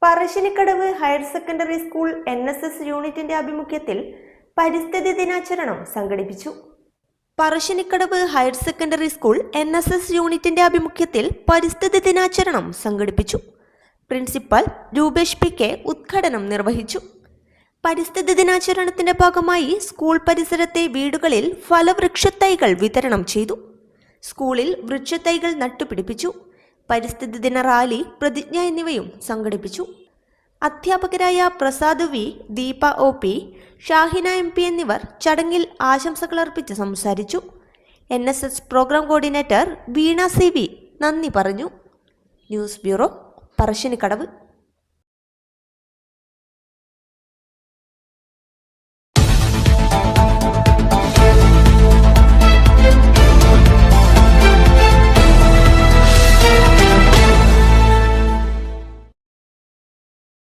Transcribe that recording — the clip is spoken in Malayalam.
Parassinikkadavu higher secondary school NSS യൂണിറ്റിന്റെ ആഭിമുഖ്യത്തിൽ പരിസ്ഥിതി ദിനാചരണം സംഘടിപ്പിച്ചു. Parassinikkadavu higher secondary school NSS യൂണിറ്റിന്റെ ആഭിമുഖ്യത്തിൽ പരിസ്ഥിതി ദിനാചരണം സംഘടിപ്പിച്ചു. പ്രിൻസിപ്പൽ രൂപേഷ് PK ഉദ്ഘാടനം നിർവഹിച്ചു. പരിസ്ഥിതി ദിനാചരണത്തിന്റെ ഭാഗമായി സ്കൂൾ പരിസരത്തെ വീടുകളിൽ ഫലവൃക്ഷത്തൈകൾ വിതരണം ചെയ്തു. സ്കൂളിൽ വൃക്ഷത്തൈകൾ നട്ടുപിടിപ്പിച്ചു. പരിസ്ഥിതി ദിന റാലി, പ്രതിജ്ഞ എന്നിവയും സംഘടിപ്പിച്ചു. അധ്യാപകരായ Prasad V, Deepa OP, Shahina MP എന്നിവർ ചടങ്ങിൽ ആശംസകൾ അർപ്പിച്ച് സംസാരിച്ചു. NSS programme coordinator Veena CV നന്ദി പറഞ്ഞു. News bureau, Parassinikkadavu.